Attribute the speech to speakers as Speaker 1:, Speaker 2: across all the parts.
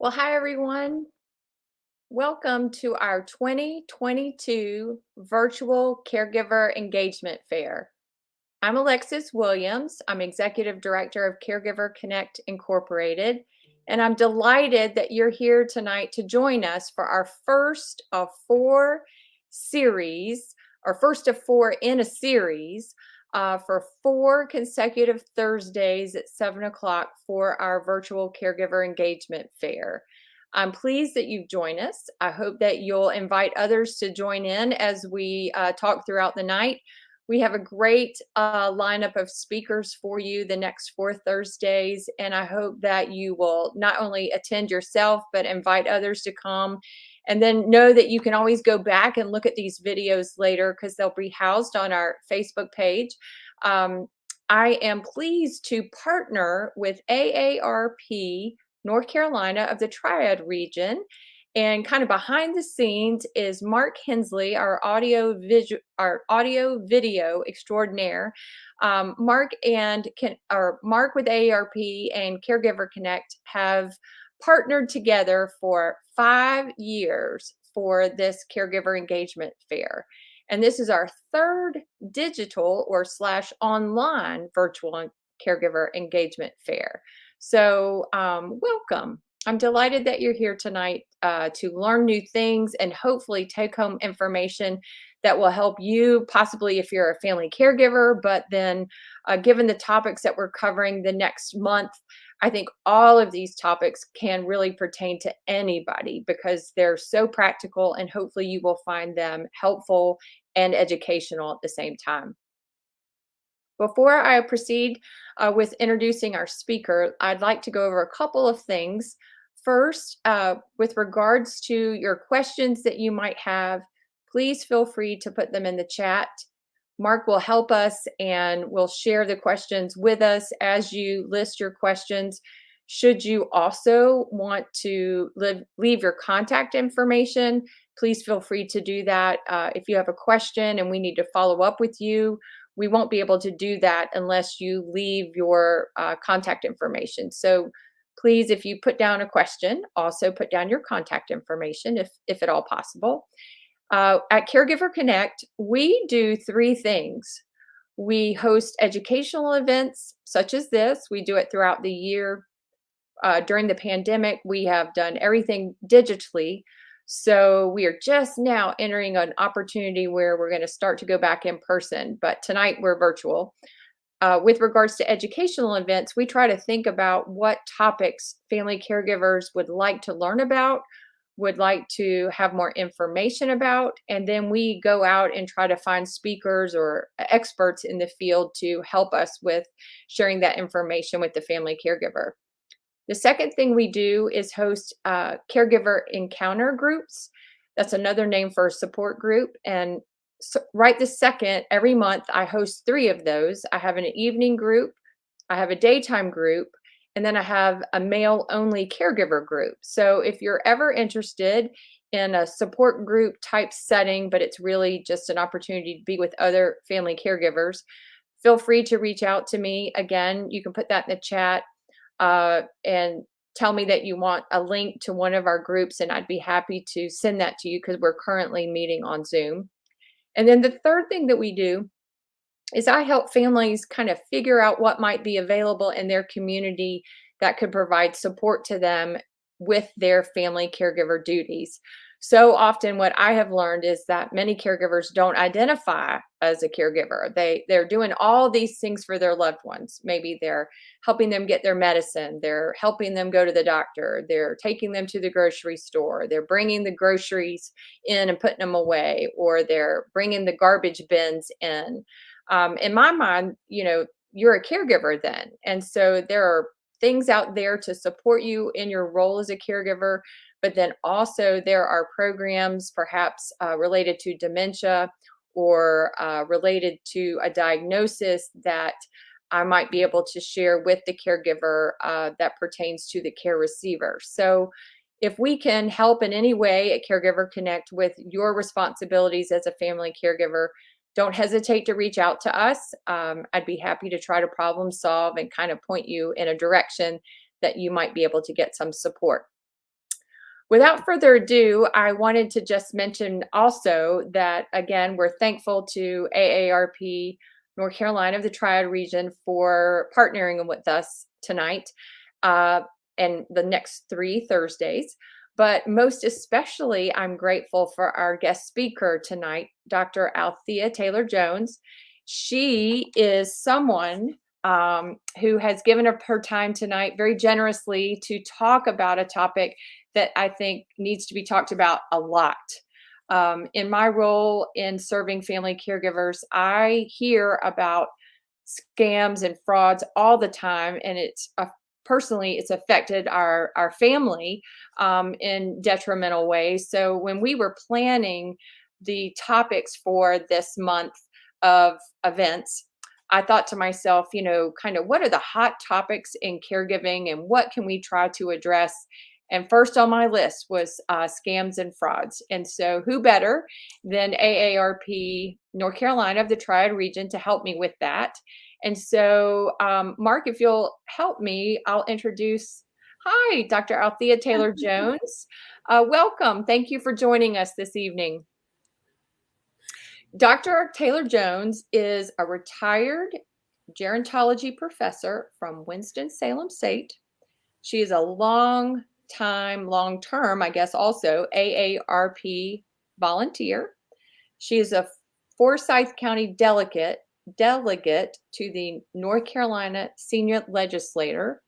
Speaker 1: Well, hi everyone. Welcome to our 2022 Virtual Caregiver Engagement Fair. I'm Alexis Williams. I'm Executive Director of Caregiver Connect Incorporated, and I'm delighted that you're here tonight to join us for our first of four series, or first of four in a series, for 4 consecutive Thursdays at 7 o'clock for our Virtual Caregiver Engagement Fair. I'm pleased that you've joined us. I hope that you'll invite others to join in as we talk throughout the night. We have a great lineup of speakers for you the next 4 Thursdays, and I hope that you will not only attend yourself, but invite others to come. And then know that you can always go back and look at these videos later because they'll be housed on our Facebook page. Um, I am pleased to partner with AARP North Carolina of the Triad region. And kind of behind the scenes is Mark Hensley, our audio video extraordinaire. Mark with AARP and Caregiver Connect have partnered together for 5 years for this caregiver engagement fair. And this is our third digital or slash online virtual caregiver engagement fair. So welcome. I'm delighted that you're here tonight to learn new things and hopefully take home information that will help you, possibly if you're a family caregiver. But then, given the topics that we're covering the next month, I think all of these topics can really pertain to anybody because they're so practical, and hopefully you will find them helpful and educational at the same time. Before I proceed with introducing our speaker, I'd like to go over a couple of things. First, with regards to your questions that you might have, please feel free to put them in the chat. Mark will help us and will share the questions with us as you list your questions. Should you also want to leave your contact information, please feel free to do that. If you have a question and we need to follow up with you, we won't be able to do that unless you leave your contact information. So please, if you put down a question, also put down your contact information if at all possible. At Caregiver Connect, we do three things. We host educational events such as this. We do it throughout the year. During the pandemic, we have done everything digitally. So we are just now entering an opportunity where we're going to start to go back in person, but tonight we're virtual. With regards to educational events, we try to think about what topics family caregivers would like to learn about, would like to have more information about, and then we go out and try to find speakers or experts in the field to help us with sharing that information with the family caregiver. The second thing we do is host caregiver encounter groups. That's another name for a support group. And so right this second, every month, I host three of those. I have an evening group, I have a daytime group, and then I have a male only caregiver group. So if you're ever interested in a support group type setting, but it's really just an opportunity to be with other family caregivers, feel free to reach out to me. Again, you can put that in the chat and tell me that you want a link to one of our groups, and I'd be happy to send that to you because we're currently meeting on Zoom. And then the third thing that we do is I help families kind of figure out what might be available in their community that could provide support to them with their family caregiver duties. So often what I have learned is that many caregivers don't identify as a caregiver. They're doing all these things for their loved ones. Maybe they're helping them get their medicine, they're helping them go to the doctor, they're taking them to the grocery store, they're bringing the groceries in and putting them away, or they're bringing the garbage bins in. In my mind, you're a caregiver then. And so there are things out there to support you in your role as a caregiver, but then also there are programs perhaps related to dementia or related to a diagnosis that I might be able to share with the caregiver that pertains to the care receiver. So if we can help in any way at Caregiver Connect with your responsibilities as a family caregiver, don't hesitate to reach out to us. I'd be happy to try to problem solve and kind of point you in a direction that you might be able to get some support. Without further ado, I wanted to just mention also that, again, we're thankful to AARP North Carolina, the Triad region, for partnering with us tonight uh, and the next 3 Thursdays. But most especially, I'm grateful for our guest speaker tonight, Dr. Althea Taylor Jones. She is someone who has given up her time tonight very generously to talk about a topic that I think needs to be talked about a lot. In my role in serving family caregivers, I hear about scams and frauds all the time, and personally, it's affected our family in detrimental ways. So when we were planning the topics for this month of events, I thought to myself, kind of what are the hot topics in caregiving and what can we try to address? And first on my list was scams and frauds. And so, who better than AARP North Carolina of the Triad region to help me with that? And so, Mark, if you'll help me, I'll introduce. Hi, Dr. Althea Taylor Jones. Welcome. Thank you for joining us this evening. Dr. Taylor Jones is a retired gerontology professor from Winston-Salem State. She is a long term, I guess, also AARP volunteer. She is a Forsyth County delegate to the North Carolina Senior Legislature.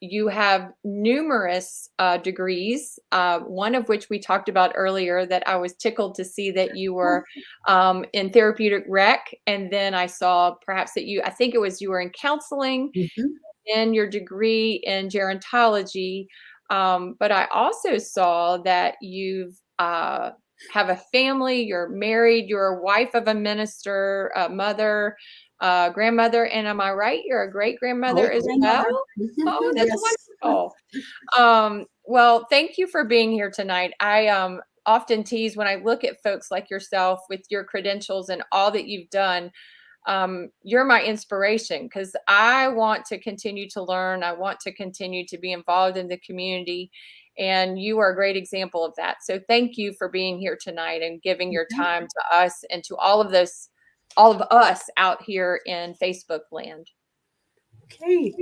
Speaker 1: You have numerous degrees, one of which we talked about earlier that I was tickled to see that you were in therapeutic rec. And then I saw perhaps that I think it was you were in counseling, in your degree in gerontology. But I also saw that you've have a family, you're married, you're a wife of a minister, a mother, grandmother, and am I right? You're a great grandmother as well? Oh, that's wonderful. Well, thank you for being here tonight. I often tease when I look at folks like yourself with your credentials and all that you've done. You're my inspiration because I want to continue to learn. I want to continue to be involved in the community. And you are a great example of that. So thank you for being here tonight and giving your time to us and to all of us out here in Facebook land.
Speaker 2: Okay.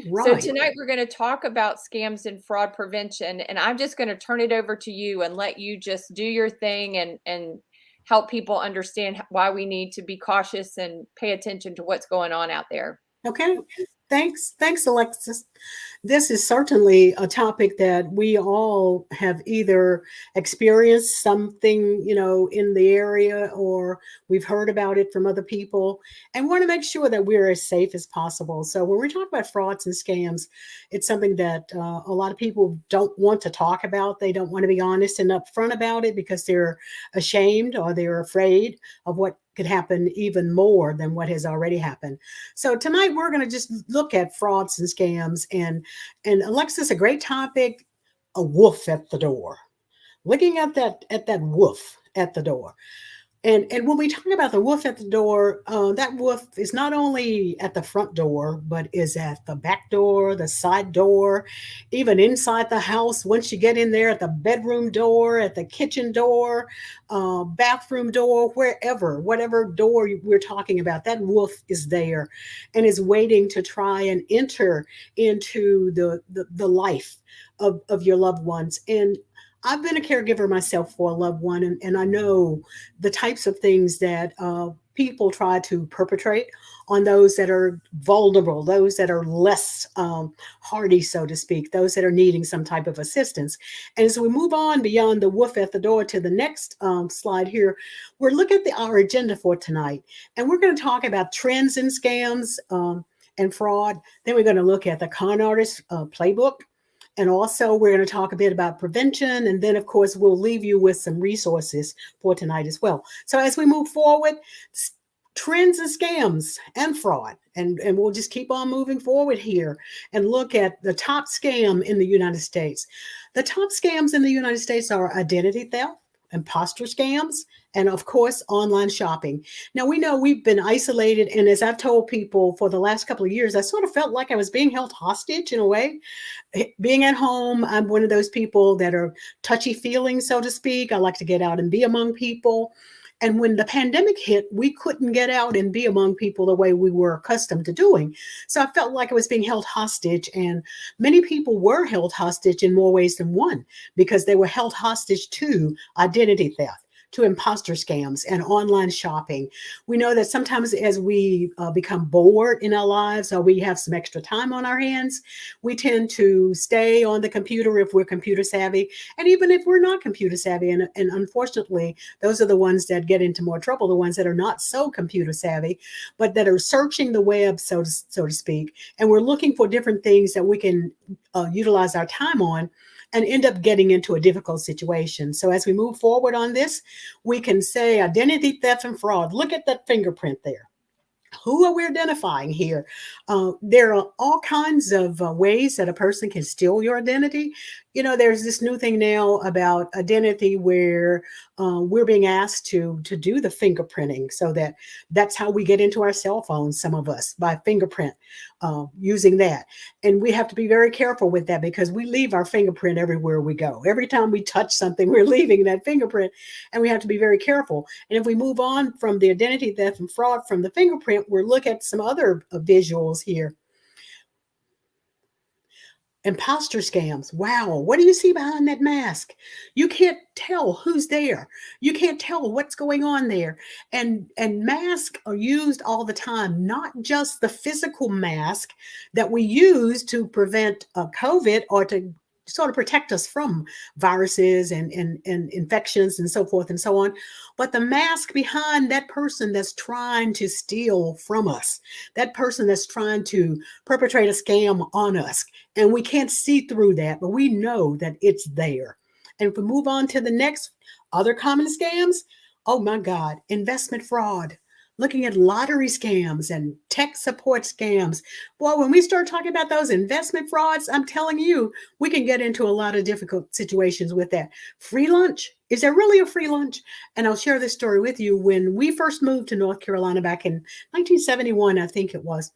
Speaker 2: Right.
Speaker 1: So tonight we're going to talk about scams and fraud prevention. And I'm just going to turn it over to you and let you just do your thing and help people understand why we need to be cautious and pay attention to what's going on out there.
Speaker 2: Okay. Thanks, Alexis. This is certainly a topic that we all have either experienced something, in the area, or we've heard about it from other people, and want to make sure that we're as safe as possible. So when we talk about frauds and scams, it's something that a lot of people don't want to talk about. They don't want to be honest and upfront about it because they're ashamed or they're afraid of what could happen even more than what has already happened. So tonight we're going to just look at frauds and scams, and Alexis, a great topic, a wolf at the door. Looking at that wolf at the door. And when we talk about the wolf at the door, that wolf is not only at the front door, but is at the back door, the side door, even inside the house. Once you get in there, at the bedroom door, at the kitchen door, bathroom door, whatever door we're talking about, that wolf is there and is waiting to try and enter into the life of your loved ones. And I've been a caregiver myself for a loved one, and I know the types of things that people try to perpetrate on those that are vulnerable, those that are less hardy, so to speak, those that are needing some type of assistance. And as we move on beyond the wolf at the door to the next slide here, we're looking at our agenda for tonight, and we're going to talk about trends in scams and fraud. Then we're going to look at the Con Artist Playbook. And also, we're going to talk a bit about prevention. And then, of course, we'll leave you with some resources for tonight as well. So as we move forward, trends and scams and fraud. And we'll just keep on moving forward here and look at the top scam in the United States. The top scams in the United States are identity theft, imposter scams, and of course, online shopping. Now, we know we've been isolated. And as I've told people for the last couple of years, I sort of felt like I was being held hostage in a way. Being at home, I'm one of those people that are touchy feeling, so to speak. I like to get out and be among people. And when the pandemic hit, we couldn't get out and be among people the way we were accustomed to doing. So I felt like I was being held hostage. And many people were held hostage in more ways than one, because they were held hostage to identity theft, to imposter scams, and online shopping. We know that sometimes as we become bored in our lives, or we have some extra time on our hands, we tend to stay on the computer if we're computer savvy, and even if we're not computer savvy. And unfortunately, those are the ones that get into more trouble, the ones that are not so computer savvy, but that are searching the web, so to speak, and we're looking for different things that we can utilize our time on, and end up getting into a difficult situation. So as we move forward on this, we can say identity theft and fraud. Look at that fingerprint there. Who are we identifying here? There are all kinds of ways that a person can steal your identity. You know, there's this new thing now about identity where we're being asked to do the fingerprinting, so that's how we get into our cell phones, some of us, by fingerprint, using that. And we have to be very careful with that, because we leave our fingerprint everywhere we go. Every time we touch something, we're leaving that fingerprint, and we have to be very careful. And if we move on from the identity theft and fraud from the fingerprint, we'll look at some other visuals here. Imposter scams. Wow. What do you see behind that mask? You can't tell who's there. You can't tell what's going on there. And masks are used all the time, not just the physical mask that we use to prevent COVID, or to sort of protect us from viruses and infections and so forth and so on, but the mask behind that person that's trying to steal from us, that person that's trying to perpetrate a scam on us. And we can't see through that, but we know that it's there. And if we move on to the next other common scams, oh my God, investment fraud. Looking at lottery scams and tech support scams. Boy, when we start talking about those investment frauds, I'm telling you, we can get into a lot of difficult situations with that. Free lunch. Is there really a free lunch? And I'll share this story with you. When we first moved to North Carolina back in 1971, I think it was,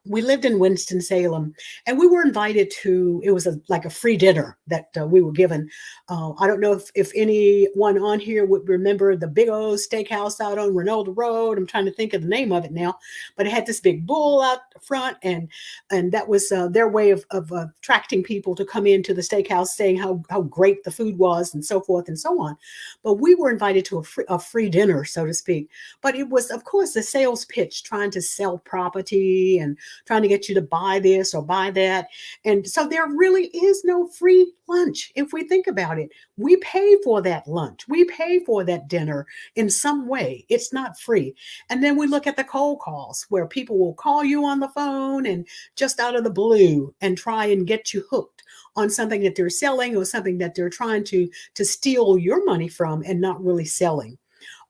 Speaker 2: we lived in Winston-Salem, and we were invited to, it was like a free dinner that we were given. I don't know if anyone on here would remember the big old steakhouse out on Reynolda Road. I'm trying to think of the name of it now, but it had this big bull out front, and that was their way of attracting people to come into the steakhouse, saying how great the food was and so forth and so on. But we were invited to a free dinner, so to speak. But it was, of course, a sales pitch, trying to sell property and trying to get you to buy this or buy that. And so there really is no free lunch. If we think about it, we pay for that lunch. We pay for that dinner in some way. It's not free. And then we look at the cold calls, where people will call you on the phone and just out of the blue and try and get you hooked on something that they're selling, or something that they're trying to steal your money from and not really selling.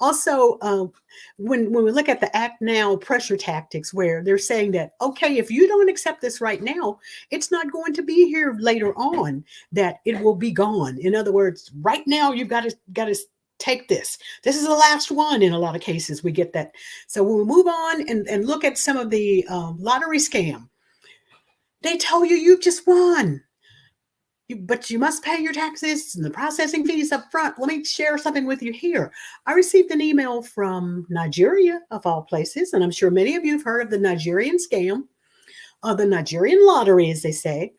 Speaker 2: Also, when we look at the act now pressure tactics, where they're saying that, okay, if you don't accept this right now, it's not going to be here later on, that it will be gone. In other words, right now, you've got to take this. This is the last one. In a lot of cases, we get that. So when we move on and look at some of the lottery scam, they tell you you've just won. But you must pay your taxes and the processing fees up front. Let me share something with you here. I received an email from Nigeria, of all places, and I'm sure many of you have heard of the Nigerian Scam, or the Nigerian lottery, as they say.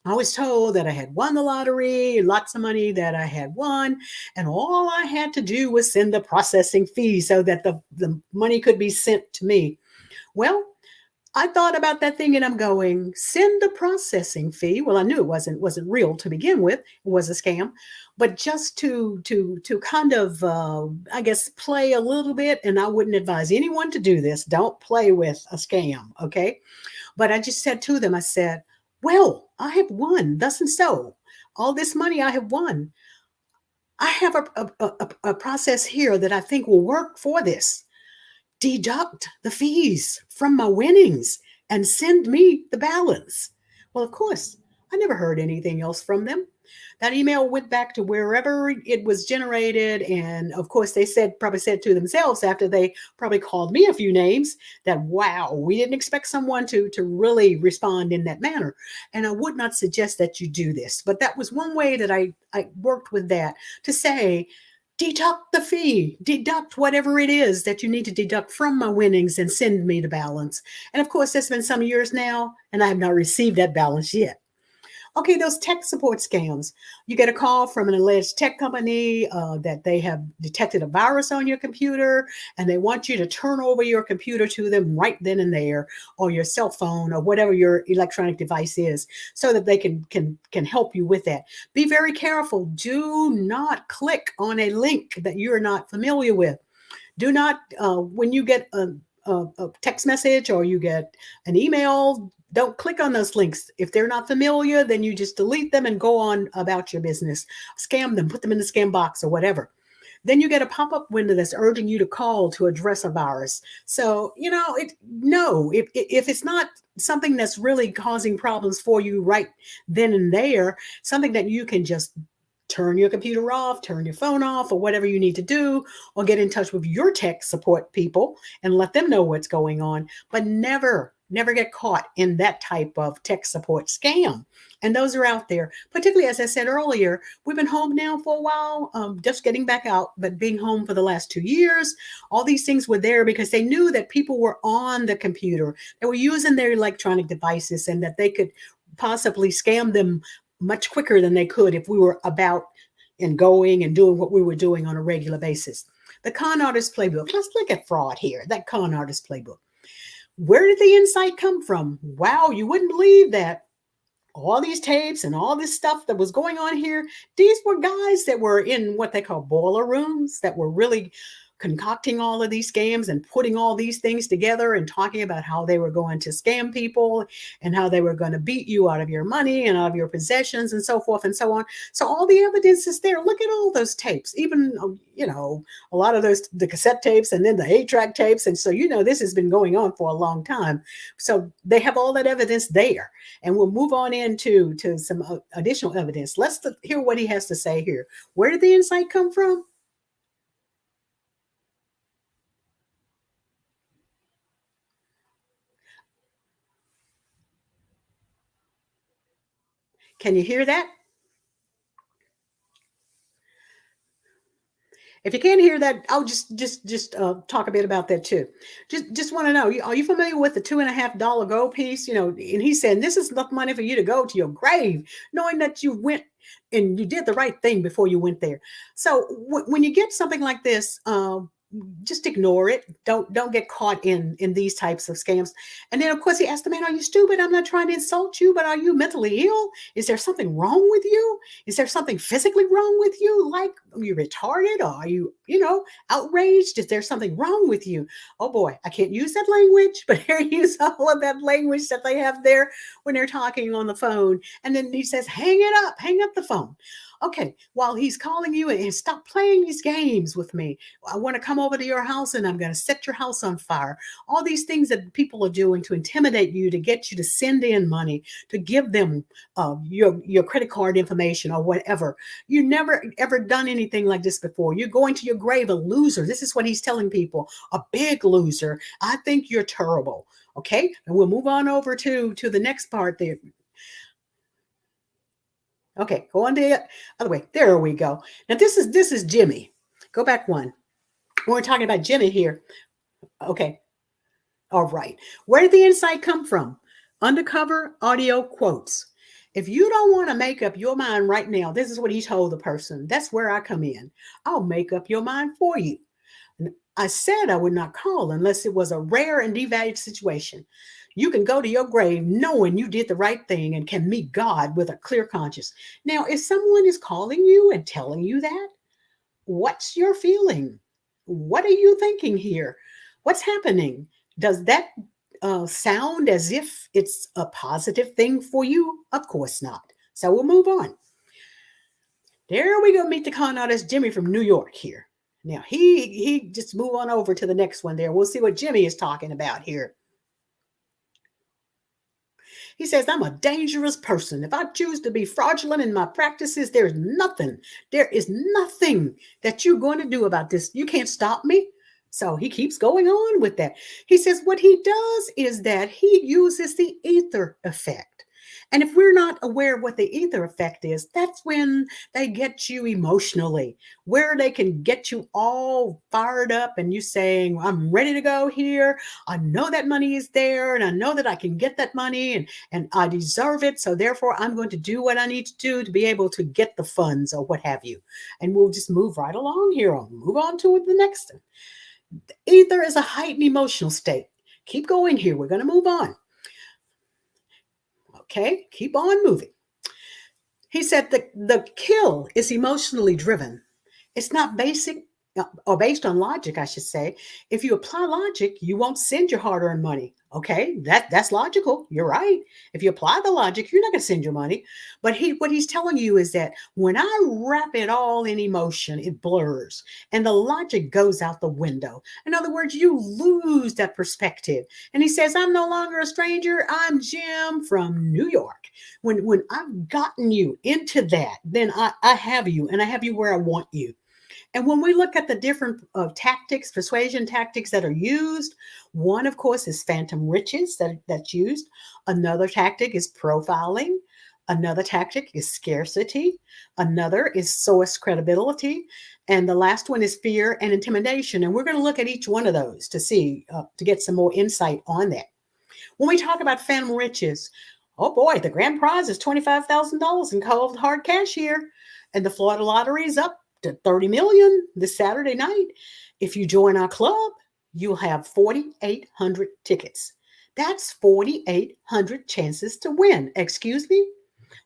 Speaker 2: I was told that I had won the lottery, lots of money that I had won, and all I had to do was send the processing fee so that the money could be sent to me. Well, I thought about that thing, and I'm going, send the processing fee. Well, I knew it wasn't real to begin with. It was a scam, but just to kind of, I guess, play a little bit. And I wouldn't advise anyone to do this. Don't play with a scam, okay? But I just said to them, I said, well, I have won, thus and so. All this money I have won. I have a process here that I think will work for this. Deduct the fees from my winnings and send me the balance. Well, of course, I never heard anything else from them. That email went back to wherever it was generated. And of course, they probably said to themselves after they probably called me a few names that, wow, we didn't expect someone to really respond in that manner. And I would not suggest that you do this. But that was one way that I worked with that, to say, deduct the fee, deduct whatever it is that you need to deduct from my winnings and send me the balance. And of course, it's been some years now, and I have not received that balance yet. Okay, those tech support scams. You get a call from an alleged tech company that they have detected a virus on your computer, and they want you to turn over your computer to them right then and there, or your cell phone, or whatever your electronic device is, so that they can help you with that. Be very careful. Do not click on a link that you're not familiar with. Do not, when you get a text message or you get an email, don't click on those links. If they're not familiar, then you just delete them and go on about your business. Scam them, put them in the scam box or whatever. Then you get a pop-up window that's urging you to call to address a virus. So, if it's not something that's really causing problems for you right then and there, something that you can just turn your computer off, turn your phone off, or whatever you need to do, or get in touch with your tech support people and let them know what's going on. But never get caught in that type of tech support scam. And those are out there, particularly, as I said earlier, we've been home now for a while, just getting back out, but being home for the last 2 years. All these things were there because they knew that people were on the computer. They were using their electronic devices, and that they could possibly scam them much quicker than they could if we were about and going and doing what we were doing on a regular basis. The Con Artist Playbook. Let's look at fraud here. That Con Artist Playbook. Where did the insight come from? Wow, you wouldn't believe that. All these tapes and all this stuff that was going on here, these were guys that were in what they call boiler rooms, that were really concocting all of these scams and putting all these things together and talking about how they were going to scam people and how they were going to beat you out of your money and out of your possessions and so forth and so on. So all the evidence is there. Look at all those tapes, even, a lot of the cassette tapes and then the 8-track tapes. And so, this has been going on for a long time. So they have all that evidence there. And we'll move on into some additional evidence. Let's hear what he has to say here. Where did the insight come from? Can you hear that? If you can't hear that, I'll just talk a bit about that too. Just want to know, are you familiar with the $2.50 gold piece? And he's saying this is enough money for you to go to your grave, knowing that you went and you did the right thing before you went there. So when you get something like this, just ignore it. Don't get caught in these types of scams. And then of course he asked the man, "Are you stupid? I'm not trying to insult you, but are you mentally ill? Is there something wrong with you? Is there something physically wrong with you? Like, are you retarded? Or are you, outraged? Is there something wrong with you?" Oh boy, I can't use that language, but here use all of that language that they have there when they're talking on the phone. And then he says, hang up the phone. Okay, while he's calling you, and stop playing these games with me. I want to come over to your house and I'm going to set your house on fire. All these things that people are doing to intimidate you, to get you to send in money, to give them your credit card information or whatever. You never ever done anything like this before. You're going to your grave a loser. This is what he's telling people, a big loser. I think you're terrible. Okay, and we'll move on over to the next part there. Okay, go on to the other way. There we go. Now this is Jimmy. Go back one. We're talking about Jimmy here. Okay. All right. Where did the insight come from? Undercover audio quotes. If you don't want to make up your mind right now, this is what he told the person. That's where I come in. I'll make up your mind for you. I said I would not call unless it was a rare and devalued situation. You can go to your grave knowing you did the right thing and can meet God with a clear conscience. Now, if someone is calling you and telling you that, what's your feeling? What are you thinking here? What's happening? Does that sound as if it's a positive thing for you? Of course not. So we'll move on. There we go. Meet the con artist Jimmy from New York here. Now he just move on over to the next one there. We'll see what Jimmy is talking about here. He says, I'm a dangerous person. If I choose to be fraudulent in my practices, there is nothing that you're going to do about this. You can't stop me. So he keeps going on with that. He says what he does is that he uses the ether effect. And if we're not aware of what the ether effect is, that's when they get you emotionally, where they can get you all fired up and you saying, I'm ready to go here. I know that money is there and I know that I can get that money and I deserve it. So therefore, I'm going to do what I need to do to be able to get the funds or what have you. And we'll just move right along here. Move on to the next one. Ether is a heightened emotional state. Keep going here. We're going to move on. Okay, keep on moving. He said the kill is emotionally driven. It's not basic or based on logic, I should say. If you apply logic, you won't send your hard-earned money. Okay, that's logical. You're right. If you apply the logic, you're not going to send your money. But what he's telling you is that when I wrap it all in emotion, it blurs and the logic goes out the window. In other words, you lose that perspective. And he says, I'm no longer a stranger. I'm Jim from New York. When I've gotten you into that, then I have you, and I have you where I want you. And when we look at the different tactics, persuasion tactics that are used, one, of course, is phantom riches that's used. Another tactic is profiling. Another tactic is scarcity. Another is source credibility. And the last one is fear and intimidation. And we're going to look at each one of those to see, to get some more insight on that. When we talk about phantom riches, oh boy, the grand prize is $25,000 in cold hard cash here. And the Florida lottery is up to 30 million this Saturday night. If you join our club, you'll have 4,800 tickets. That's 4,800 chances to win. Excuse me?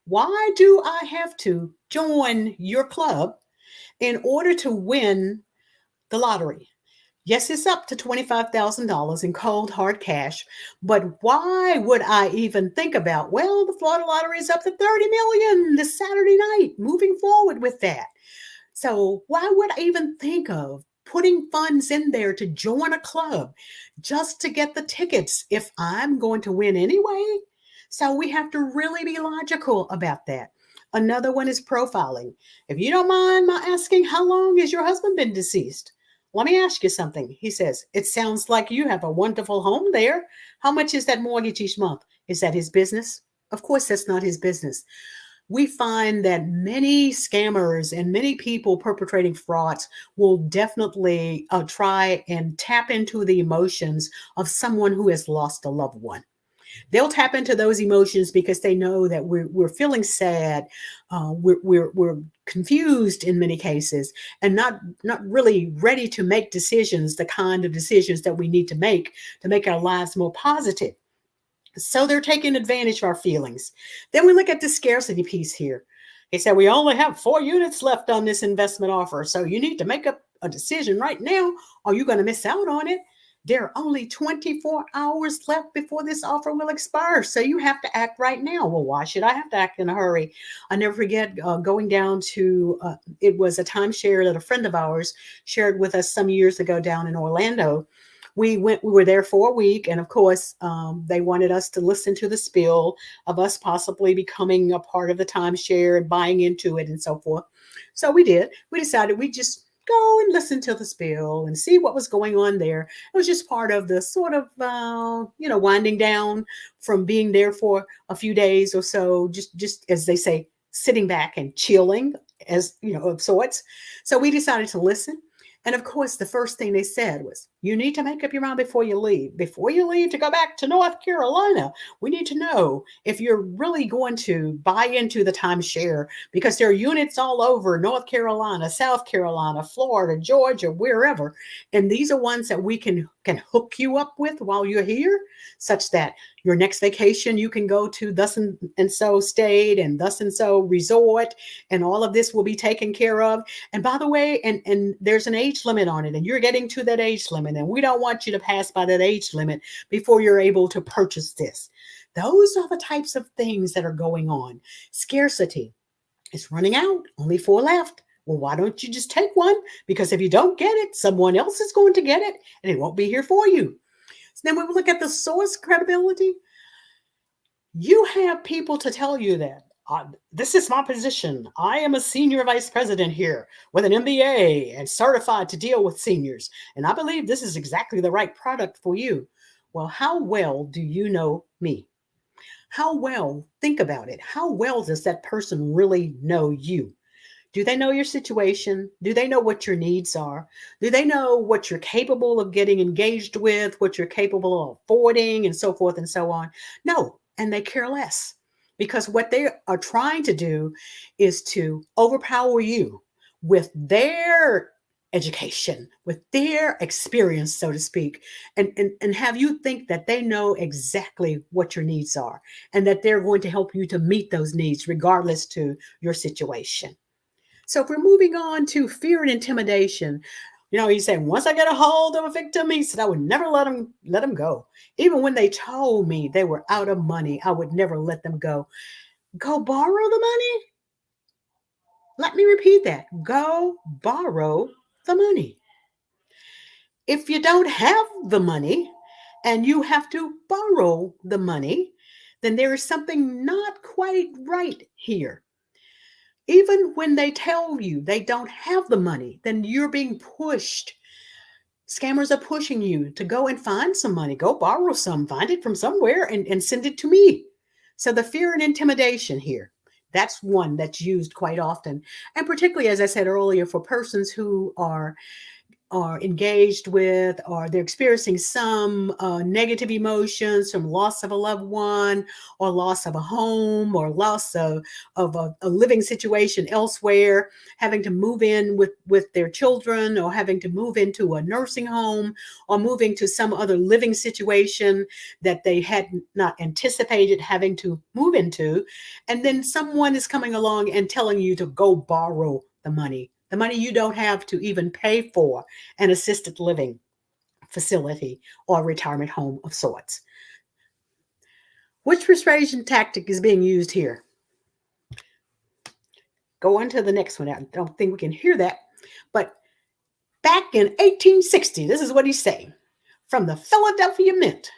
Speaker 2: Why do I have to join your club in order to win the lottery? Yes, it's up to $25,000 in cold hard cash, but why would I even think about, well, the Florida lottery is up to 30 million this Saturday night, moving forward with that. So why would I even think of putting funds in there to join a club just to get the tickets if I'm going to win anyway? So we have to really be logical about that. Another one is profiling. If you don't mind my asking, how long has your husband been deceased? Let me ask you something. He says, it sounds like you have a wonderful home there. How much is that mortgage each month? Is that his business? Of course, that's not his business. We find that many scammers and many people perpetrating frauds will definitely try and tap into the emotions of someone who has lost a loved one. They'll tap into those emotions because they know that we're feeling sad, we're confused in many cases, and not really ready to make decisions, the kind of decisions that we need to make our lives more positive. So they're taking advantage of our feelings. Then we look at the scarcity piece here. He said, we only have 4 units left on this investment offer. So you need to make up a decision right now, or you're going to miss out on it. There are only 24 hours left before this offer will expire. So you have to act right now. Well, why should I have to act in a hurry? I never forget going down to, it was a timeshare that a friend of ours shared with us some years ago down in Orlando. We were there for a week. And of course, they wanted us to listen to the spiel of us possibly becoming a part of the timeshare and buying into it and so forth. So we did. We decided we'd just go and listen to the spiel and see what was going on there. It was just part of the sort of, winding down from being there for a few days or so, just as they say, sitting back and chilling, as of sorts. So we decided to listen. And of course, the first thing they said was, you need to make up your mind before you leave. Before you leave to go back to North Carolina, we need to know if you're really going to buy into the timeshare, because there are units all over North Carolina, South Carolina, Florida, Georgia, wherever. And these are ones that we can hook you up with while you're here, such that your next vacation, you can go to thus and so state and thus and so resort, and all of this will be taken care of. And by the way, and there's an age limit on it, and you're getting to that age limit, and we don't want you to pass by that age limit before you're able to purchase this. Those are the types of things that are going on. Scarcity. It's running out, only 4 left. Well, why don't you just take one? Because if you don't get it, someone else is going to get it, and it won't be here for you. So then we look at the source credibility. You have people to tell you that this is my position. I am a senior vice president here with an MBA and certified to deal with seniors. And I believe this is exactly the right product for you. Well, how well do you know me? How well, think about it. How well does that person really know you? Do they know your situation? Do they know what your needs are? Do they know what you're capable of getting engaged with, what you're capable of affording, and so forth and so on? No, and they care less because what they are trying to do is to overpower you with their education, with their experience, so to speak, and have you think that they know exactly what your needs are and that they're going to help you to meet those needs regardless to your situation. So if we're moving on to fear and intimidation, he said, once I get a hold of a victim, he said, I would never let them go. Even when they told me they were out of money, I would never let them go. Go borrow the money? Let me repeat that. Go borrow the money. If you don't have the money and you have to borrow the money, then there is something not quite right here. Even when they tell you they don't have the money, then you're being pushed. Scammers are pushing you to go and find some money, go borrow some, find it from somewhere and send it to me. So the fear and intimidation here, that's one that's used quite often. And particularly, as I said earlier, for persons who are engaged with, or they're experiencing some negative emotions from loss of a loved one, or loss of a home, or loss of a living situation elsewhere, having to move in with their children, or having to move into a nursing home, or moving to some other living situation that they had not anticipated having to move into. And then someone is coming along and telling you to go borrow the money you don't have to even pay for an assisted living facility or retirement home of sorts. Which persuasion tactic is being used here? Go on to the next one. I don't think we can hear that. But back in 1860, this is what he's saying. From the Philadelphia Mint,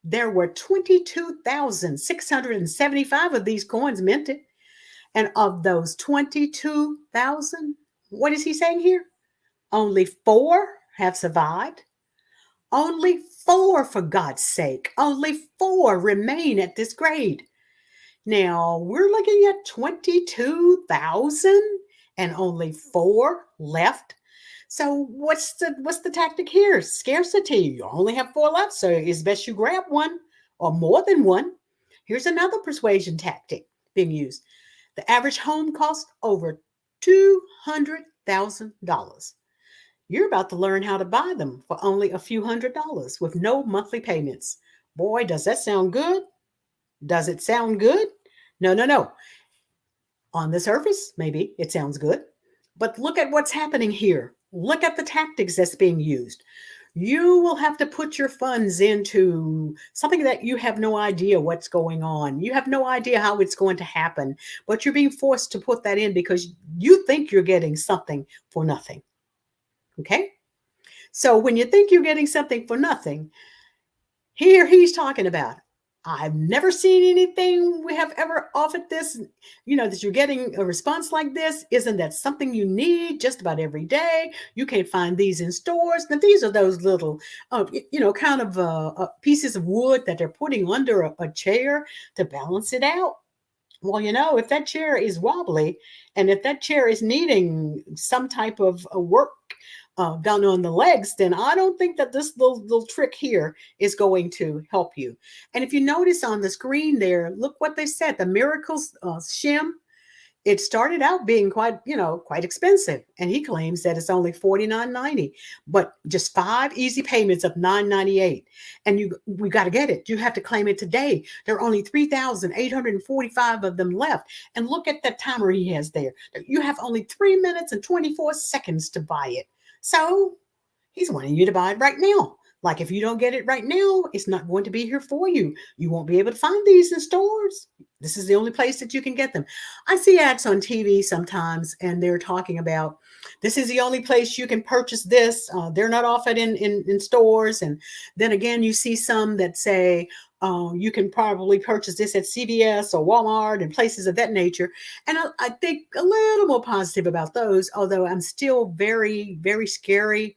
Speaker 2: there were 22,675 of these coins minted. And of those 22,000, what is he saying here? Only 4 have survived. Only 4, for God's sake. Only 4 remain at this grade. Now, we're looking at 22,000 and only 4 left. So what's the tactic here? Scarcity. You only have 4 left, so it's best you grab one or more than one. Here's another persuasion tactic being used. The average home costs over $200,000. You're about to learn how to buy them for only a few $100s with no monthly payments. Boy, does that sound good? Does it sound good? No, no, no. On the surface, maybe it sounds good. But look at what's happening here. Look at the tactics that's being used. You will have to put your funds into something that you have no idea what's going on. You have no idea how it's going to happen, but you're being forced to put that in because you think you're getting something for nothing. Okay? So when you think you're getting something for nothing, here he's talking about, I've never seen anything we have ever offered this, that you're getting a response like this. Isn't that something you need just about every day? You can't find these in stores. Now, these are those little, kind of pieces of wood that they're putting under a chair to balance it out. Well, if that chair is wobbly and if that chair is needing some type of work done on the legs, then I don't think that this little trick here is going to help you. And if you notice on the screen there, look what they said, the Miracles shim. It started out being quite expensive. And he claims that it's only $49.90, but just 5 easy payments of $9.98. And we got to get it. You have to claim it today. There are only 3,845 of them left. And look at that timer he has there. You have only 3 minutes and 24 seconds to buy it. So he's wanting you to buy it right now. Like if you don't get it right now, it's not going to be here for you. You won't be able to find these in stores. This is the only place that you can get them. I see ads on TV sometimes, and they're talking about this is the only place you can purchase this. They're not offered in stores. And then again, you see some that say, You can probably purchase this at CVS or Walmart and places of that nature. And I think a little more positive about those, although I'm still very, very scary,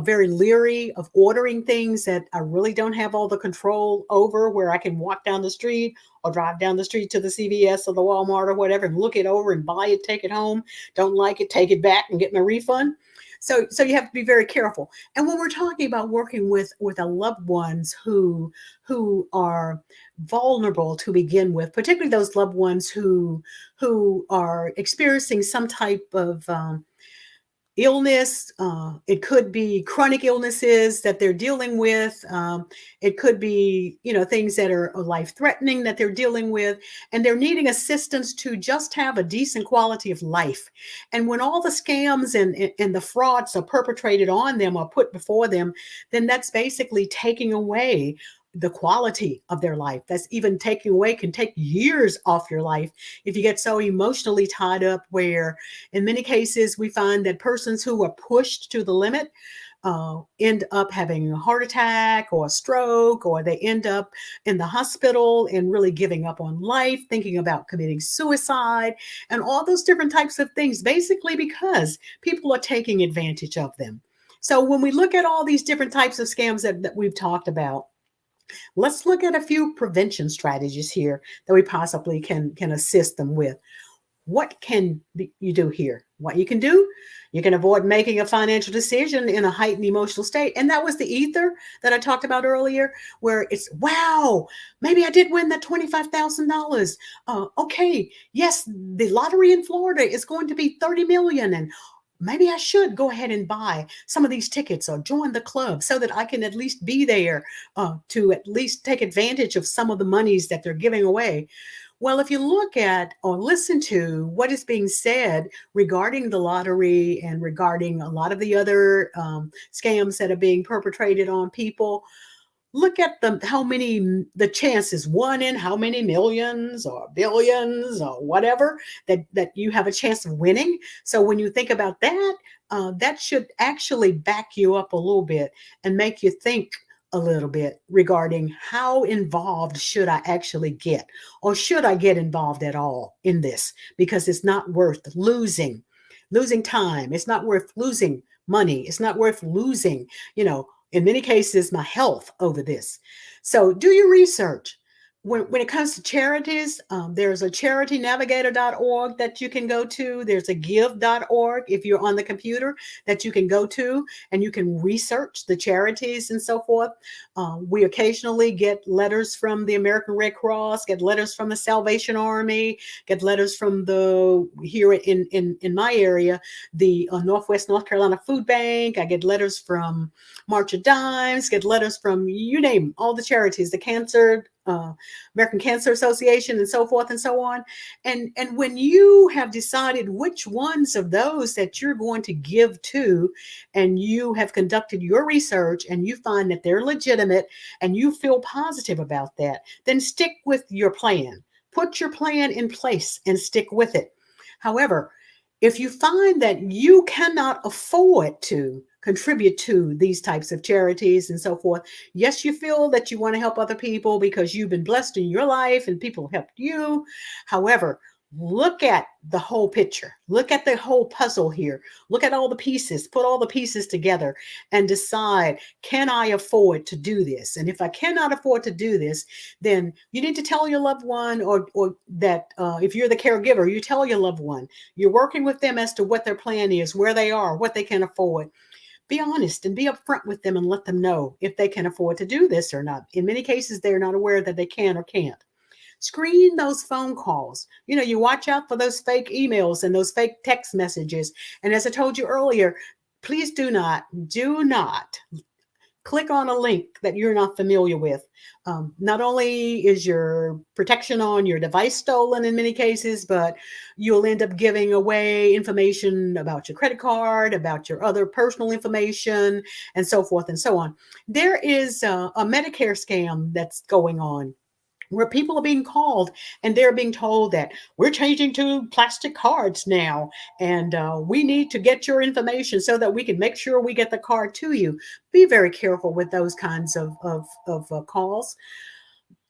Speaker 2: very leery of ordering things that I really don't have all the control over, where I can walk down the street or drive down the street to the CVS or the Walmart or whatever and look it over and buy it, take it home. Don't like it, take it back and get my refund. So you have to be very careful. And when we're talking about working with a loved ones who are vulnerable to begin with, particularly those loved ones who are experiencing some type of illness. It could be chronic illnesses that they're dealing with. It could be, things that are life threatening that they're dealing with, and they're needing assistance to just have a decent quality of life. And when all the scams and the frauds are perpetrated on them or put before them, then that's basically taking away the quality of their life. That's even taking away, can take years off your life if you get so emotionally tied up, where in many cases we find that persons who are pushed to the limit end up having a heart attack or a stroke, or they end up in the hospital and really giving up on life, thinking about committing suicide, and all those different types of things, basically because people are taking advantage of them. So when we look at all these different types of scams that we've talked about, let's look at a few prevention strategies here that we possibly can assist them with. What can you do here? What you can do, you can avoid making a financial decision in a heightened emotional state. And that was the ether that I talked about earlier, where it's, wow, maybe I did win that $25,000. Okay, yes, the lottery in Florida is going to be 30 million, and maybe I should go ahead and buy some of these tickets or join the club so that I can at least be there to at least take advantage of some of the monies that they're giving away. Well, if you look at or listen to what is being said regarding the lottery and regarding a lot of the other scams that are being perpetrated on people, look at the chances, one in how many millions or billions or whatever, that you have a chance of winning. So when you think about that, that should actually back you up a little bit and make you think a little bit regarding how involved should I actually get, or should I get involved at all in this, because it's not worth losing time. It's not worth losing money. It's not worth losing, in many cases, my health over this. So do your research. When it comes to charities, there's a charitynavigator.org that you can go to. There's a give.org if you're on the computer that you can go to, and you can research the charities and so forth. We occasionally get letters from the American Red Cross, get letters from the Salvation Army, get letters from here in my area, the Northwest North Carolina Food Bank. I get letters from March of Dimes, get letters from, you name all the charities, the American Cancer Association, and so forth and so on. And when you have decided which ones of those that you're going to give to, and you have conducted your research and you find that they're legitimate and you feel positive about that, then stick with your plan. Put your plan in place and stick with it. However, if you find that you cannot afford to contribute to these types of charities and so forth, yes, you feel that you want to help other people because you've been blessed in your life and people helped you. However, look at the whole picture. Look at the whole puzzle here. Look at all the pieces. Put all the pieces together and decide, can I afford to do this? And if I cannot afford to do this, then you need to tell your loved one, or that if you're the caregiver, you tell your loved one. You're working with them as to what their plan is, where they are, what they can afford. Be honest and be upfront with them and let them know if they can afford to do this or not. In many cases, they're not aware that they can or can't. Screen those phone calls. You watch out for those fake emails and those fake text messages. And as I told you earlier, please do not click on a link that you're not familiar with. Not only is your protection on your device stolen in many cases, but you'll end up giving away information about your credit card, about your other personal information, and so forth and so on. There is a Medicare scam that's going on, where people are being called and they're being told that we're changing to plastic cards now, and we need to get your information so that we can make sure we get the card to you. Be very careful with those kinds of calls.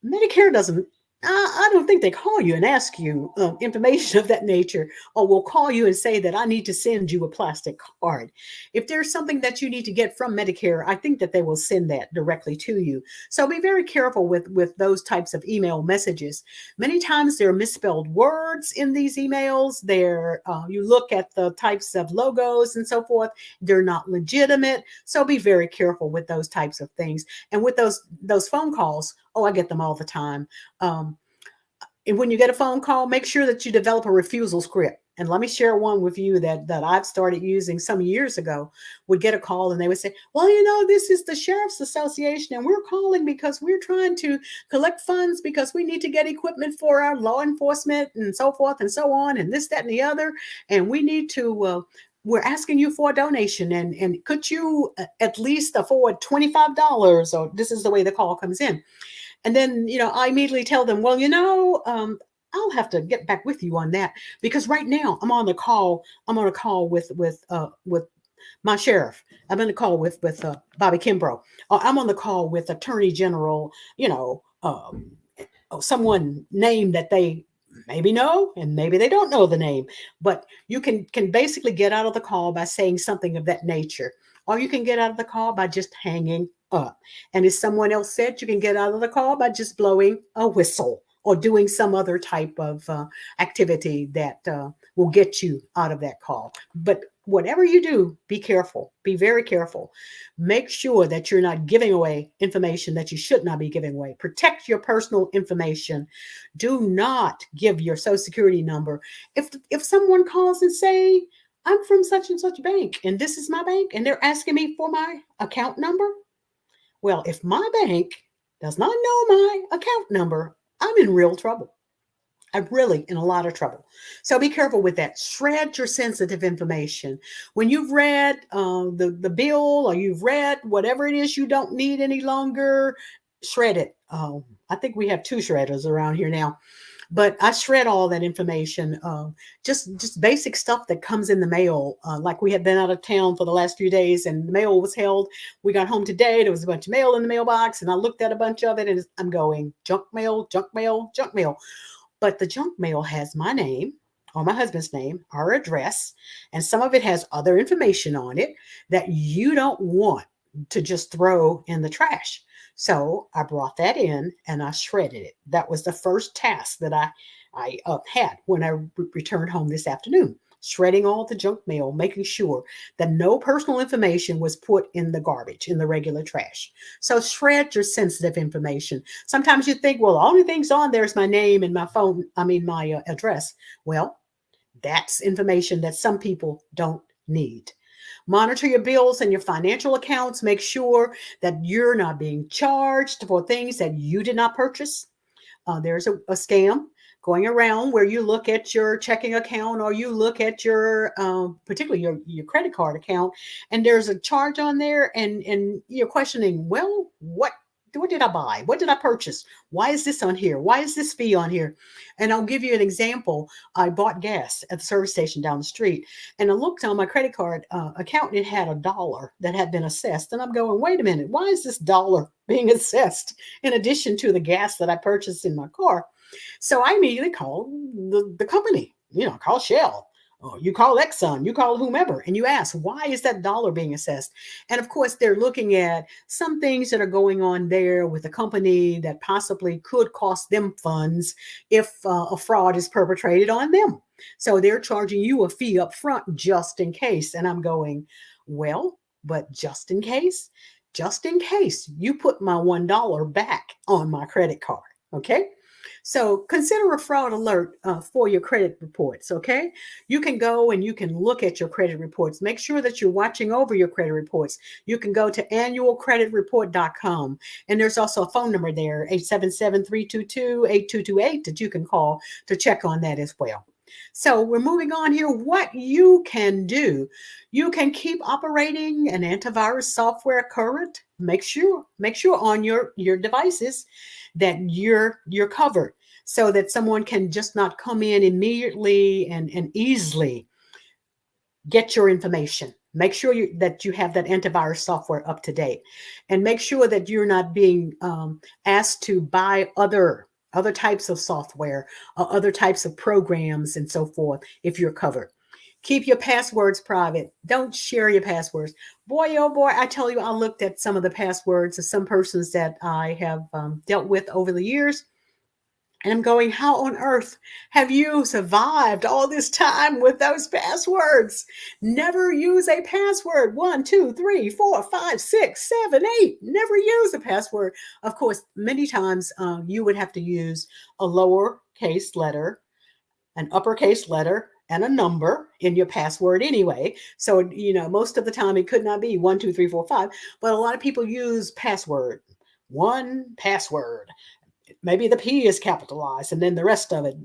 Speaker 2: Medicare doesn't, I don't think they call you and ask you information of that nature, or will call you and say that I need to send you a plastic card. If there's something that you need to get from Medicare, I think that they will send that directly to you. So be very careful with those types of email messages. Many times there are misspelled words in these emails. You look at the types of logos and so forth, they're not legitimate. So be very careful with those types of things. And with those phone calls, oh, I get them all the time. And when you get a phone call, make sure that you develop a refusal script. And let me share one with you that I've started using some years ago. Would get a call and they would say, well, this is the Sheriff's Association and we're calling because we're trying to collect funds because we need to get equipment for our law enforcement and so forth and so on and this, that, and the other. And we need to, we're asking you for a donation and could you at least afford $25? Or this is the way the call comes in. And then, I immediately tell them, well, I'll have to get back with you on that because right now I'm on a call with my sheriff. I'm on the call with Bobby Kimbrough. I'm on the call with Attorney General, someone named that they maybe know and maybe they don't know the name, but you can basically get out of the call by saying something of that nature, or you can get out of the call by just hanging up. And as someone else said, you can get out of the call by just blowing a whistle or doing some other type of activity that will get you out of that call. But whatever you do, be careful. Be very careful. Make sure that you're not giving away information that you should not be giving away. Protect your personal information. Do not give your Social Security number. If someone calls and say, I'm from such and such bank, and this is my bank, and they're asking me for my account number, well, if my bank does not know my account number, I'm in real trouble. I'm really in a lot of trouble. So be careful with that. Shred your sensitive information. When you've read the bill or you've read whatever it is you don't need any longer, shred it. I think we have 2 shredders around here now. But I shred all that information, just basic stuff that comes in the mail. Like we had been out of town for the last few days and the mail was held. We got home today. There was a bunch of mail in the mailbox and I looked at a bunch of it and I'm going, junk mail, junk mail, junk mail. But the junk mail has my name or my husband's name, our address, and some of it has other information on it that you don't want to just throw in the trash. So I brought that in and I shredded it. That was the first task that I had when I returned home this afternoon. Shredding all the junk mail, making sure that no personal information was put in the garbage, in the regular trash. So shred your sensitive information. Sometimes you think, well, the only things on there is my name and my phone, my address. Well, that's information that some people don't need. Monitor your bills and your financial accounts. Make sure that you're not being charged for things that you did not purchase. There's a scam going around where you look at your checking account or you look at your, particularly your credit card account, and there's a charge on there and you're questioning, well, what did I buy? What did I purchase? Why is this on here? Why is this fee on here? And I'll give you an example. I bought gas at the service station down the street and I looked on my credit card account and it had $1 that had been assessed. And I'm going, wait a minute, why is this $1 being assessed in addition to the gas that I purchased in my car? So I immediately called the company, call Shell. You call Exxon, you call whomever, and you ask, why is that $1 being assessed? And of course, they're looking at some things that are going on there with the company that possibly could cost them funds if a fraud is perpetrated on them. So they're charging you a fee up front just in case. And I'm going, well, but just in case you put my $1 back on my credit card. Okay. So consider a fraud alert for your credit reports, okay? You can go and you can look at your credit reports. Make sure that you're watching over your credit reports. You can go to annualcreditreport.com, and there's also a phone number there, 877-322-8228, that you can call to check on that as well. So we're moving on here. What you can do, you can keep operating an antivirus software current. Make sure on your devices that you're covered so that someone can just not come in immediately and easily get your information. Make sure that you have that antivirus software up to date, and make sure that you're not being asked to buy other types of software or other types of programs and so forth if you're covered. Keep your passwords private. Don't share your passwords. Boy, oh boy, I tell you, I looked at some of the passwords of some persons that I have dealt with over the years. And I'm going, how on earth have you survived all this time with those passwords? Never use a password. 1, 2, 3, 4, 5, 6, 7, 8. Never use a password. Of course, many times you would have to use a lowercase letter, an uppercase letter, and a number in your password anyway. So, most of the time it could not be 1, 2, 3, 4, 5. But a lot of people use password. One password. Maybe the P is capitalized and then the rest of it,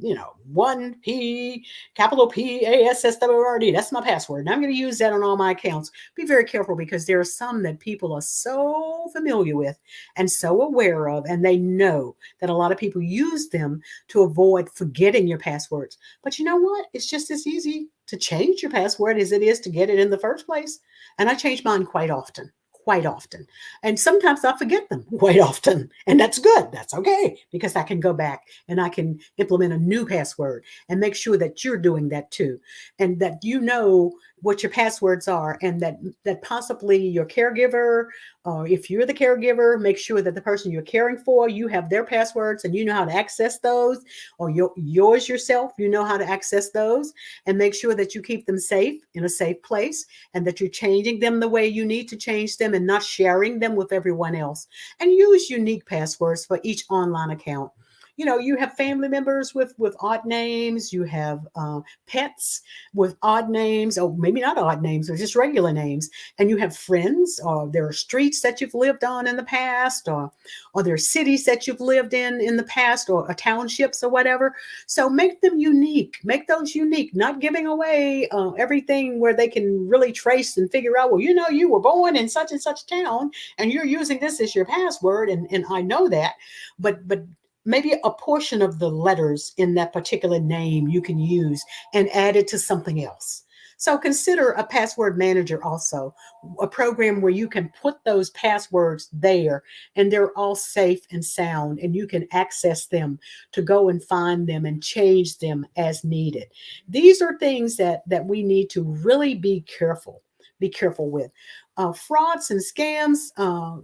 Speaker 2: 1P, capital PASSWORD. That's my password. And I'm going to use that on all my accounts. Be very careful, because there are some that people are so familiar with and so aware of, and they know that a lot of people use them to avoid forgetting your passwords. But you know what? It's just as easy to change your password as it is to get it in the first place. And I change mine quite often. And sometimes I forget them quite often. And that's good. That's okay, because I can go back and I can implement a new password and make sure that you're doing that too. And that you know what your passwords are, and that possibly your caregiver, or if you're the caregiver, make sure that the person you're caring for, you have their passwords and you know how to access those, or yours yourself, you know how to access those, and make sure that you keep them safe in a safe place, and that you're changing them the way you need to change them and not sharing them with everyone else. And use unique passwords for each online account. You have family members with odd names. You have pets with odd names, or maybe not odd names, or just regular names. And you have friends, or there are streets that you've lived on in the past, or there are cities that you've lived in the past, or townships or whatever. So make them unique. Make those unique, not giving away everything where they can really trace and figure out, well, you were born in such and such town and you're using this as your password. And I know that, but maybe a portion of the letters in that particular name you can use and add it to something else. So consider a password manager also, a program where you can put those passwords there and they're all safe and sound, and you can access them to go and find them and change them as needed. These are things that we need to really be careful with. Frauds and scams,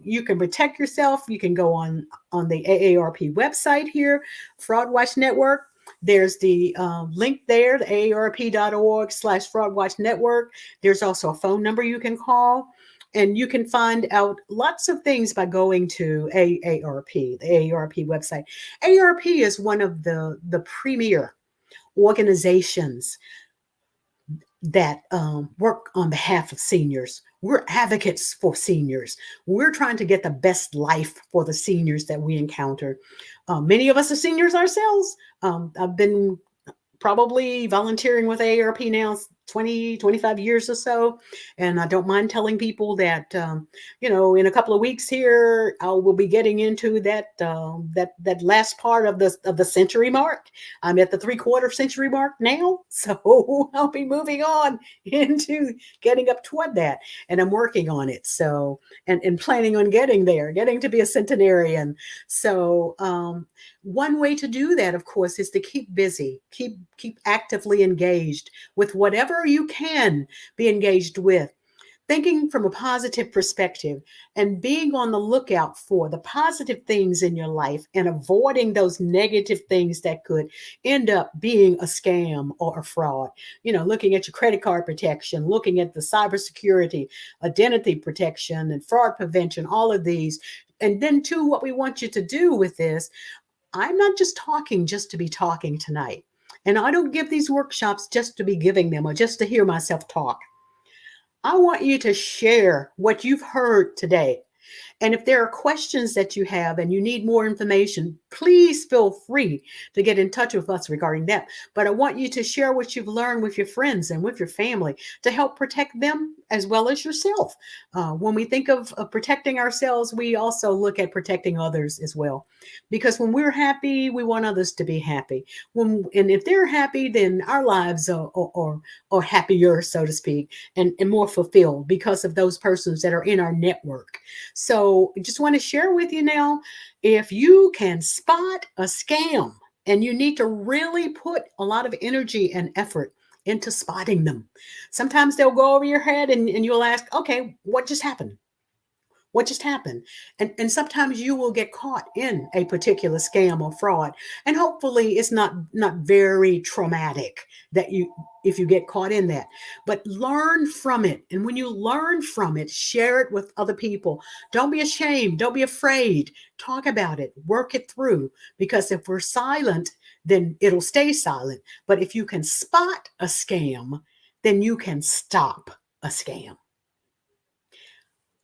Speaker 2: you can protect yourself. You can go on the AARP website here, Fraud Watch Network. There's the link there, the aarp.org/Fraud Watch Network. There's also a phone number you can call. And you can find out lots of things by going to AARP, the AARP website. AARP is one of the premier organizations that work on behalf of seniors. We're advocates for seniors. We're trying to get the best life for the seniors that we encounter. Many of us are seniors ourselves. I've been probably volunteering with AARP now 25 years or so. And I don't mind telling people that, in a couple of weeks here, I will be getting into that last part of the century mark. I'm at the 3/4 century mark now. So I'll be moving on into getting up toward that. And I'm working on it. So, and planning on getting to be a centenarian. So, one way to do that, of course, is to keep busy, keep actively engaged with whatever you can be engaged with, thinking from a positive perspective and being on the lookout for the positive things in your life and avoiding those negative things that could end up being a scam or a fraud. Looking at your credit card protection, looking at the cybersecurity, identity protection, and fraud prevention, all of these. And then too, what we want you to do with this, I'm not just talking just to be talking tonight. And I don't give these workshops just to be giving them or just to hear myself talk. I want you to share what you've heard today And if there are questions that you have and you need more information, please feel free to get in touch with us regarding that. But I want you to share what you've learned with your friends and with your family to help protect them as well as yourself. When we think of protecting ourselves, we also look at protecting others as well. Because when we're happy, we want others to be happy. And if they're happy, then our lives are happier, so to speak, and more fulfilled because of those persons that are in our network. So I just want to share with you now, if you can spot a scam, and you need to really put a lot of energy and effort into spotting them. Sometimes they'll go over your head and you'll ask, okay, what just happened? What just happened? And sometimes you will get caught in a particular scam or fraud. And hopefully it's not very traumatic that you if you get caught in that. But learn from it. And when you learn from it, share it with other people. Don't be ashamed. Don't be afraid. Talk about it. Work it through. Because if we're silent, then it'll stay silent. But if you can spot a scam, then you can stop a scam.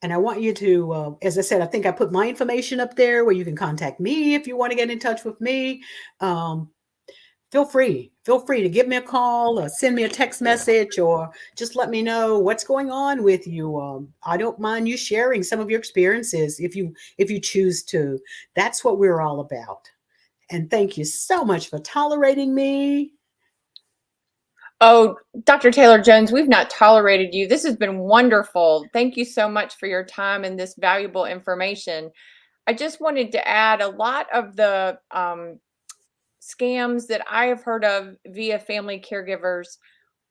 Speaker 2: And I want you to, as I said, I think I put my information up there where you can contact me if you want to get in touch with me. Um, feel free to give me a call or send me a text message or just let me know what's going on with you. I don't mind you sharing some of your experiences if you choose to. That's what we're all about. And thank you so much for tolerating me.
Speaker 1: Oh, Dr. Taylor Jones, we've not tolerated you. This has been wonderful. Thank you so much for your time and this valuable information. I just wanted to add a lot of the scams that I have heard of via family caregivers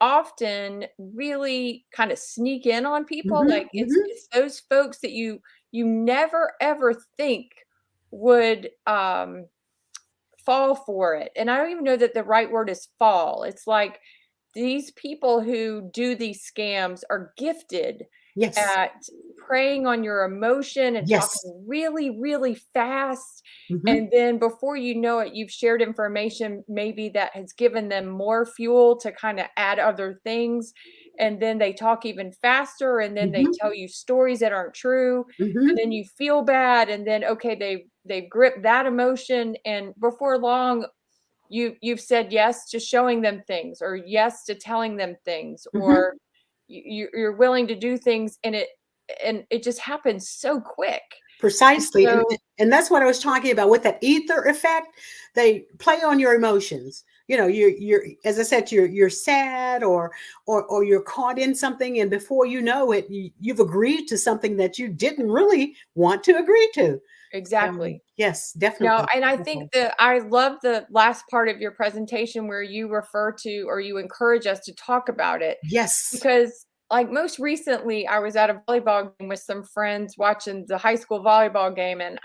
Speaker 1: often really kind of sneak in on people.
Speaker 2: Hmm.
Speaker 1: Like
Speaker 2: Hmm.
Speaker 1: it's those folks that you never ever think would fall for it. And I don't even know that the right word is fall. It's like these people who do these scams are gifted
Speaker 2: Yes.
Speaker 1: at preying on your emotion and
Speaker 2: Yes.
Speaker 1: talking really, really fast.
Speaker 2: Hmm.
Speaker 1: And then before you know it, you've shared information maybe that has given them more fuel to kind of add other things. And then they talk even faster, and then they
Speaker 2: Hmm.
Speaker 1: tell you stories that aren't true. And
Speaker 2: Hmm.
Speaker 1: then you feel bad, and then okay, they've gripped that emotion, and before long you've said yes to showing them things, or yes to telling them things,
Speaker 2: Hmm.
Speaker 1: or you're willing to do things, and it just happens so quick.
Speaker 2: Precisely,
Speaker 1: So
Speaker 2: and that's what I was talking about with that ether effect. They play on your emotions. You know, you're as I said, you're sad or you're caught in something, and before you know it, you've agreed to something that you didn't really want to agree to. So
Speaker 1: exactly.
Speaker 2: yes,
Speaker 1: No,
Speaker 2: definitely.
Speaker 1: and I think that I love the last part of your presentation where you refer to, or you encourage us to talk about it,
Speaker 2: Yes.
Speaker 1: because like most recently I was at a volleyball game with some friends watching the high school volleyball game, and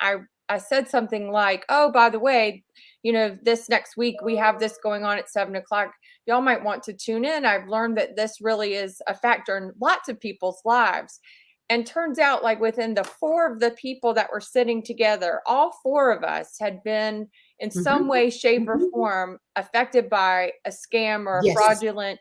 Speaker 1: I said something like, oh, by the way, this next week we have this going on at 7 o'clock. Y'all might want to tune in. I've learned that this really is a factor in lots of people's lives. And turns out, like within the four of the people that were sitting together, all four of us had been in some
Speaker 2: Hmm.
Speaker 1: way, shape, or
Speaker 2: Hmm.
Speaker 1: form affected by a scam or a
Speaker 2: Yes.
Speaker 1: fraudulent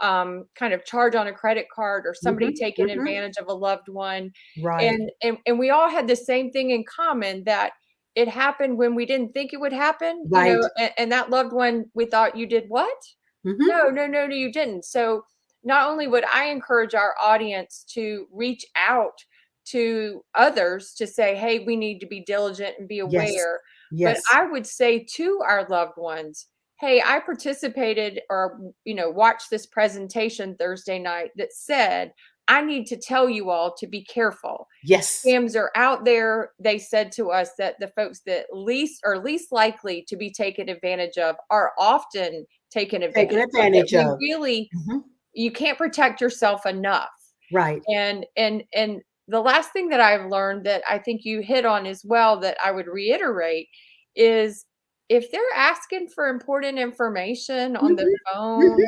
Speaker 1: kind of charge on a credit card, or somebody
Speaker 2: Hmm.
Speaker 1: taking
Speaker 2: Hmm.
Speaker 1: advantage of a loved one.
Speaker 2: Right.
Speaker 1: And we all had the same thing in common, that it happened when we didn't think it would happen,
Speaker 2: Right.
Speaker 1: and that loved one, we thought, you did what?
Speaker 2: Hmm.
Speaker 1: No, no, no, no, you didn't. So not only would I encourage our audience to reach out to others to say, hey, we need to be diligent and be
Speaker 2: Yes.
Speaker 1: aware, but
Speaker 2: Yes.
Speaker 1: I would say to our loved ones, hey, I participated, or watched this presentation Thursday night that said, I need to tell you all to be careful.
Speaker 2: Yes.
Speaker 1: Scams are out there. They said to us that the folks that least likely to be taken advantage of are often taken
Speaker 2: Taken
Speaker 1: advantage of. That
Speaker 2: advantage
Speaker 1: we
Speaker 2: of.
Speaker 1: really,
Speaker 2: Hmm.
Speaker 1: you can't protect yourself enough.
Speaker 2: Right.
Speaker 1: And the last thing that I've learned that I think you hit on as well, that I would reiterate, is if they're asking for important information on the
Speaker 2: Mhm,
Speaker 1: phone,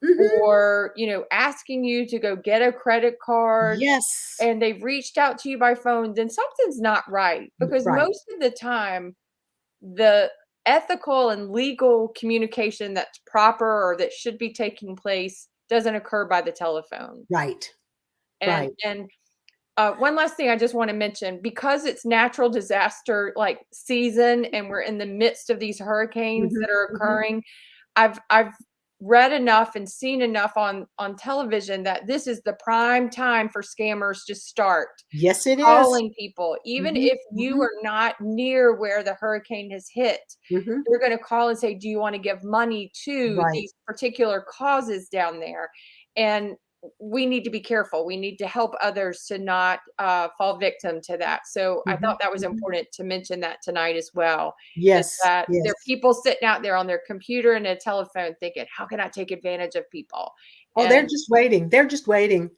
Speaker 2: mhm, mhm.
Speaker 1: or asking you to go get a credit card,
Speaker 2: Yes.
Speaker 1: and they've reached out to you by phone, then something's not right, because
Speaker 2: Right,
Speaker 1: most of the time the ethical and legal communication that's proper, or that should be taking place, doesn't occur by the telephone.
Speaker 2: right,
Speaker 1: And
Speaker 2: right.
Speaker 1: One last thing I just want to mention, because it's natural disaster like season and we're in the midst of these hurricanes that are
Speaker 2: Mhm.
Speaker 1: occurring, I've read enough and seen enough on television that this is the prime time for scammers to start
Speaker 2: Yes, it is.
Speaker 1: calling people. Even
Speaker 2: Mhm,
Speaker 1: if you
Speaker 2: mhm,
Speaker 1: are not near where the hurricane has hit,
Speaker 2: mhm.
Speaker 1: they're going to call and say, "Do you want to give money to
Speaker 2: Right.
Speaker 1: these particular causes down there?" And we need to be careful. We need to help others to not fall victim to that. So I thought
Speaker 2: Mhm,
Speaker 1: that was
Speaker 2: mhm.
Speaker 1: important to mention that tonight as well. Is
Speaker 2: Yes,
Speaker 1: that there are
Speaker 2: yes.
Speaker 1: people sitting out there on their computer and a telephone thinking, "How can I take advantage of people?"
Speaker 2: Oh, they're
Speaker 1: And
Speaker 2: just waiting. They're just waiting.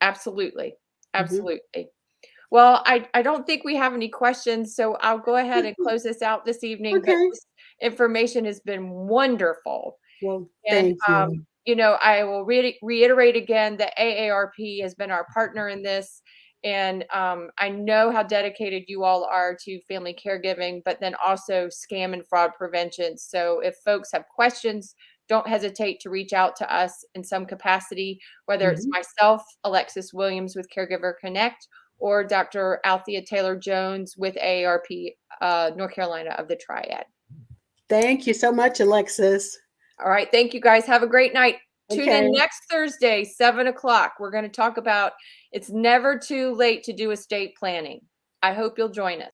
Speaker 1: absolutely,
Speaker 2: Mhm.
Speaker 1: absolutely. Well, I don't think we have any questions, so I'll go ahead and close this out this evening, but
Speaker 2: Okay.
Speaker 1: this information has been wonderful.
Speaker 2: Well,
Speaker 1: And,
Speaker 2: thank you.
Speaker 1: I will reiterate again that AARP has been our partner in this. And I know how dedicated you all are to family caregiving, but then also scam and fraud prevention. So if folks have questions, don't hesitate to reach out to us in some capacity, whether it's
Speaker 2: Mhm.
Speaker 1: myself, Alexis Williams with Caregiver Connect, or Dr. Althea Taylor Jones with AARP North Carolina of the Triad.
Speaker 2: Thank you so much, Alexis.
Speaker 1: All right. Thank you guys. Have a great night. Tune in
Speaker 2: Okay.
Speaker 1: next Thursday, 7 o'clock. We're going to talk about it's never too late to do estate planning. I hope you'll join us.